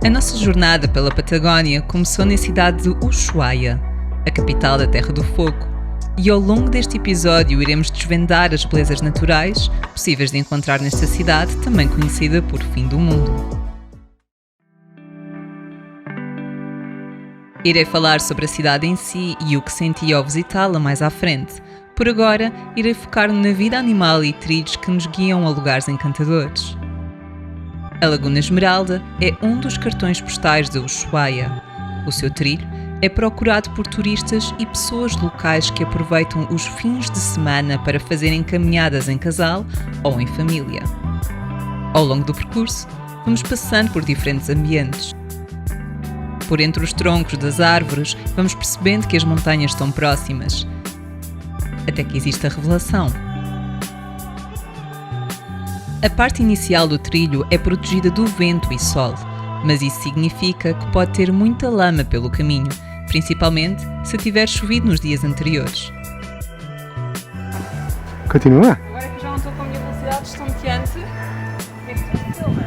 A nossa jornada pela Patagónia começou na cidade de Ushuaia, a capital da Terra do Fogo, e ao longo deste episódio iremos desvendar as belezas naturais possíveis de encontrar nesta cidade, também conhecida por Fim do Mundo. Irei falar sobre a cidade em si e o que senti ao visitá-la mais à frente. Por agora, irei focar-me na vida animal e trilhos que nos guiam a lugares encantadores. A Laguna Esmeralda é um dos cartões postais de Ushuaia. O seu trilho é procurado por turistas e pessoas locais que aproveitam os fins de semana para fazerem caminhadas em casal ou em família. Ao longo do percurso, vamos passando por diferentes ambientes. Por entre os troncos das árvores, vamos percebendo que as montanhas estão próximas, até que existe a revelação. A parte inicial do trilho é protegida do vento e sol, mas isso significa que pode ter muita lama pelo caminho, principalmente se tiver chovido nos dias anteriores. Continua? Agora que já não estou com a minha velocidade estonteante, o que é que tu filmas?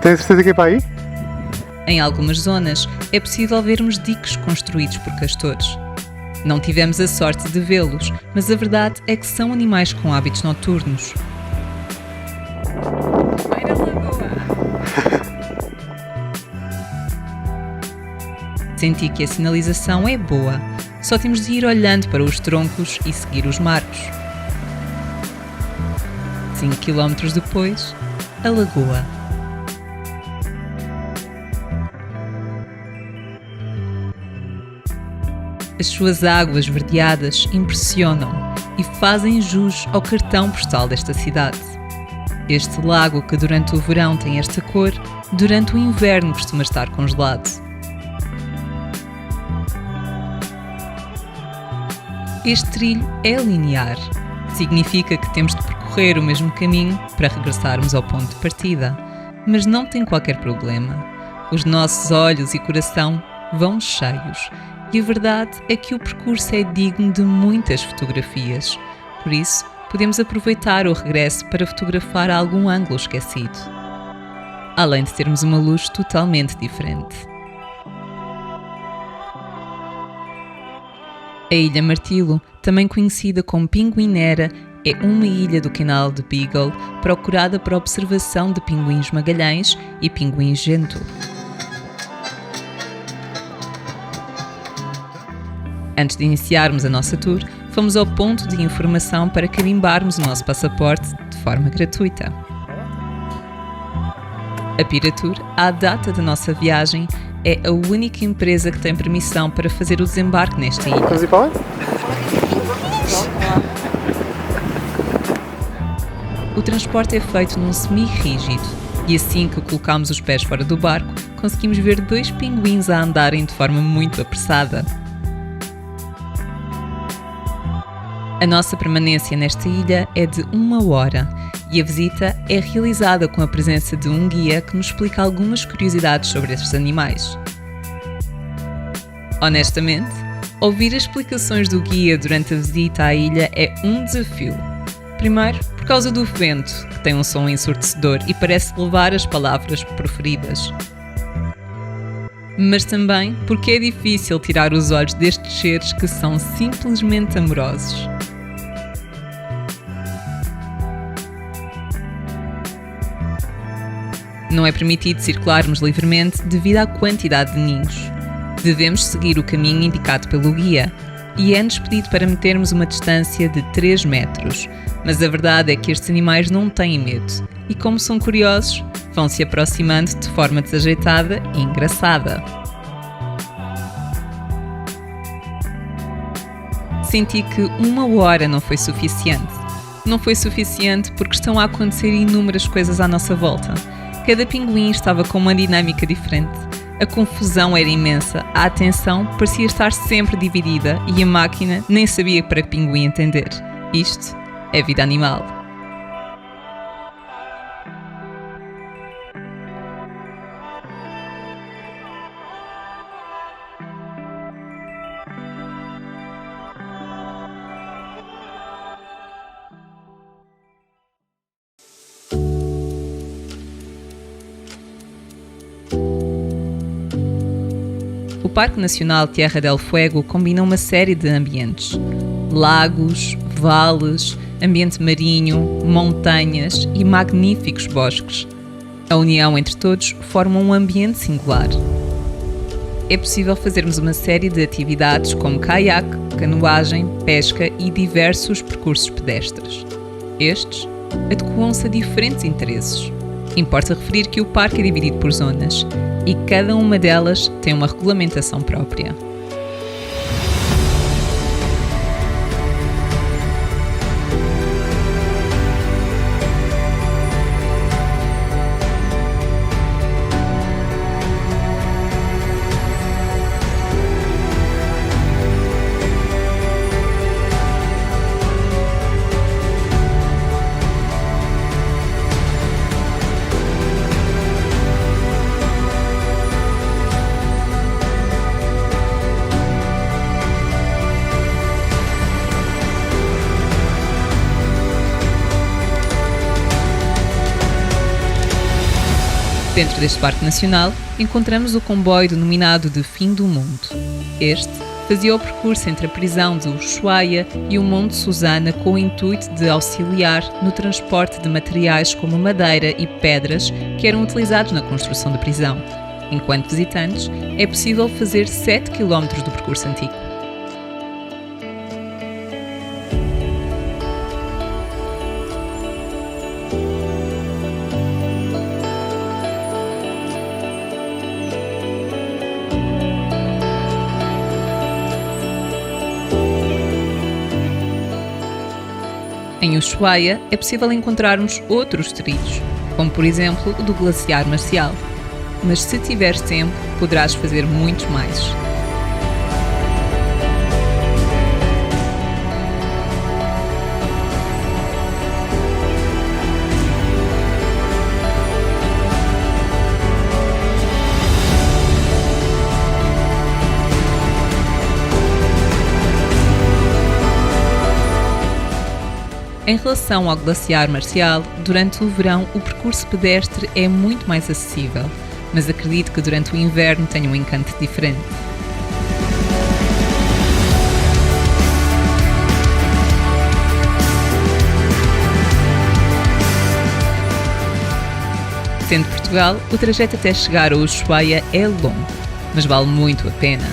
Tens certeza que é para aí? Em algumas zonas, é possível vermos diques construídos por castores. Não tivemos a sorte de vê-los, mas a verdade é que são animais com hábitos noturnos. Vai na lagoa! Senti que a sinalização é boa, só temos de ir olhando para os troncos e seguir os marcos. 5 km depois, a lagoa. As suas águas verdeadas impressionam e fazem jus ao cartão postal desta cidade. Este lago, que durante o verão tem esta cor, durante o inverno costuma estar congelado. Este trilho é linear. Significa que temos de percorrer o mesmo caminho para regressarmos ao ponto de partida. Mas não tem qualquer problema. Os nossos olhos e coração vão cheios. E a verdade é que o percurso é digno de muitas fotografias. Por isso, podemos aproveitar o regresso para fotografar algum ângulo esquecido. Além de termos uma luz totalmente diferente. A Ilha Martilo, também conhecida como Pinguinera, é uma ilha do canal de Beagle procurada para a observação de pinguins magalhães e pinguins gento. Antes de iniciarmos a nossa tour, fomos ao ponto de informação para carimbarmos o nosso passaporte de forma gratuita. A Piratur, à data da nossa viagem, é a única empresa que tem permissão para fazer o desembarque nesta ilha. Vamos ir para lá? O transporte é feito num semi-rígido e assim que colocamos os pés fora do barco, conseguimos ver 2 pinguins a andarem de forma muito apressada. A nossa permanência nesta ilha é de 1 hora e a visita é realizada com a presença de um guia que nos explica algumas curiosidades sobre estes animais. Honestamente, ouvir as explicações do guia durante a visita à ilha é um desafio. Primeiro, por causa do vento, que tem um som ensurdecedor e parece levar as palavras preferidas. Mas também porque é difícil tirar os olhos destes seres que são simplesmente amorosos. Não é permitido circularmos livremente devido à quantidade de ninhos. Devemos seguir o caminho indicado pelo guia e é-nos pedido para metermos uma distância de 3 metros. Mas a verdade é que estes animais não têm medo e, como são curiosos, vão se aproximando de forma desajeitada e engraçada. Senti que 1 hora não foi suficiente. Não foi suficiente porque estão a acontecer inúmeras coisas à nossa volta. Cada pinguim estava com uma dinâmica diferente. A confusão era imensa, a atenção parecia estar sempre dividida e a máquina nem sabia para que pinguim entender. Isto é vida animal. Parque Nacional Tierra del Fuego combina uma série de ambientes: lagos, vales, ambiente marinho, montanhas e magníficos bosques. A união entre todos forma um ambiente singular. É possível fazermos uma série de atividades como caiaque, canoagem, pesca e diversos percursos pedestres. Estes adequam-se a diferentes interesses. Importa referir que o parque é dividido por zonas e cada uma delas tem uma regulamentação própria. Dentro deste Parque Nacional, encontramos o comboio denominado de Fim do Mundo. Este fazia o percurso entre a prisão de Ushuaia e o Monte Susana com o intuito de auxiliar no transporte de materiais como madeira e pedras que eram utilizados na construção da prisão. Enquanto visitantes, é possível fazer 7 km do percurso antigo. Em Ushuaia é possível encontrarmos outros trilhos, como por exemplo o do Glaciar Marcial. Mas se tiveres tempo, poderás fazer muitos mais. Em relação ao Glaciar Marcial, durante o verão o percurso pedestre é muito mais acessível, mas acredito que durante o inverno tenha um encanto diferente. Sendo Portugal, o trajeto até chegar a Ushuaia é longo, mas vale muito a pena.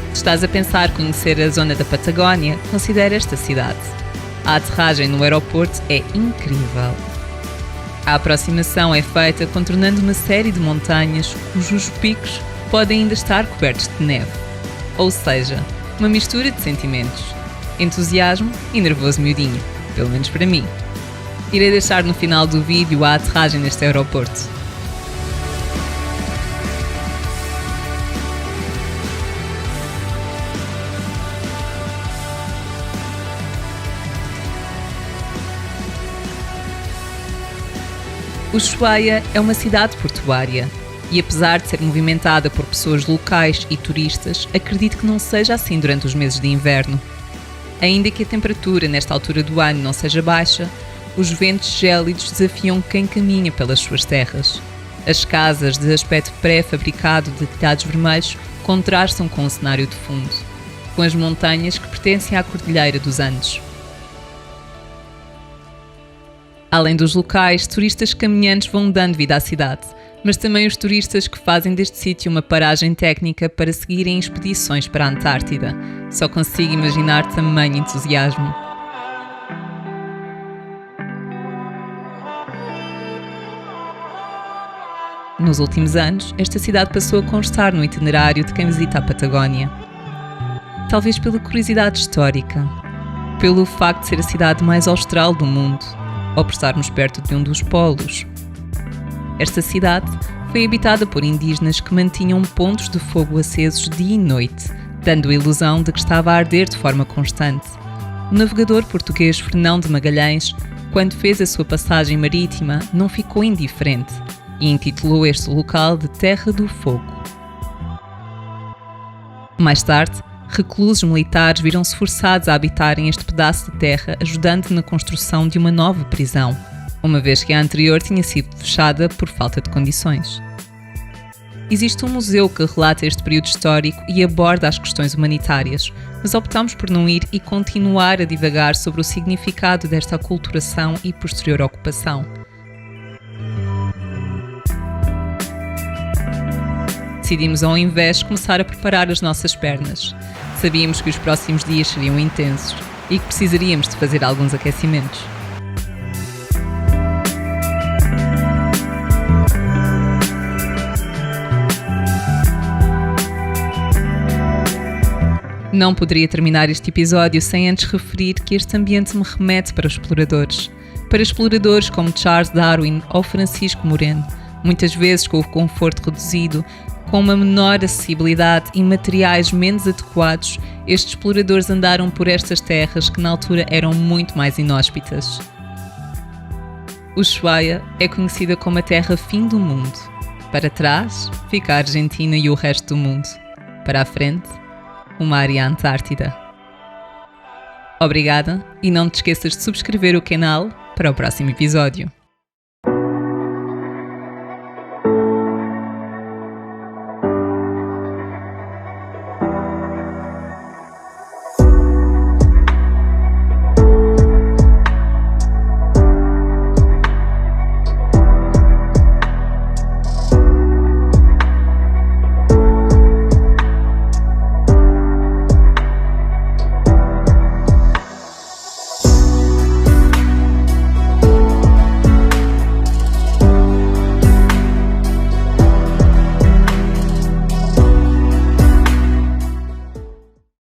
Se estás a pensar conhecer a zona da Patagónia, considera esta cidade. A aterragem no aeroporto é incrível. A aproximação é feita contornando uma série de montanhas cujos picos podem ainda estar cobertos de neve. Ou seja, uma mistura de sentimentos: entusiasmo e nervoso miudinho, pelo menos para mim. Irei deixar no final do vídeo a aterragem neste aeroporto. Ushuaia é uma cidade portuária e, apesar de ser movimentada por pessoas locais e turistas, acredito que não seja assim durante os meses de inverno. Ainda que a temperatura nesta altura do ano não seja baixa, os ventos gélidos desafiam quem caminha pelas suas terras. As casas de aspecto pré-fabricado de telhados vermelhos contrastam com o cenário de fundo, com as montanhas que pertencem à Cordilheira dos Andes. Além dos locais, turistas caminhantes vão dando vida à cidade, mas também os turistas que fazem deste sítio uma paragem técnica para seguirem expedições para a Antártida. Só consigo imaginar tamanho entusiasmo. Nos últimos anos, esta cidade passou a constar no itinerário de quem visita a Patagónia. Talvez pela curiosidade histórica, pelo facto de ser a cidade mais austral do mundo, ou por estarmos perto de um dos polos. Esta cidade foi habitada por indígenas que mantinham pontos de fogo acesos dia e noite, dando a ilusão de que estava a arder de forma constante. O navegador português Fernão de Magalhães, quando fez a sua passagem marítima, não ficou indiferente e intitulou este local de Terra do Fogo. Mais tarde, reclusos militares viram-se forçados a habitarem este pedaço de terra, ajudando na construção de uma nova prisão, uma vez que a anterior tinha sido fechada por falta de condições. Existe um museu que relata este período histórico e aborda as questões humanitárias, mas optámos por não ir e continuar a divagar sobre o significado desta aculturação e posterior ocupação. Decidimos, ao invés, começar a preparar as nossas pernas. Sabíamos que os próximos dias seriam intensos e que precisaríamos de fazer alguns aquecimentos. Não poderia terminar este episódio sem antes referir que este ambiente me remete para os exploradores. Para exploradores como Charles Darwin ou Francisco Moreno, muitas vezes com o conforto reduzido, com uma menor acessibilidade e materiais menos adequados, estes exploradores andaram por estas terras que na altura eram muito mais inóspitas. Ushuaia é conhecida como a terra fim do mundo. Para trás, fica a Argentina e o resto do mundo. Para a frente, uma área Antártida. Obrigada e não te esqueças de subscrever o canal para o próximo episódio.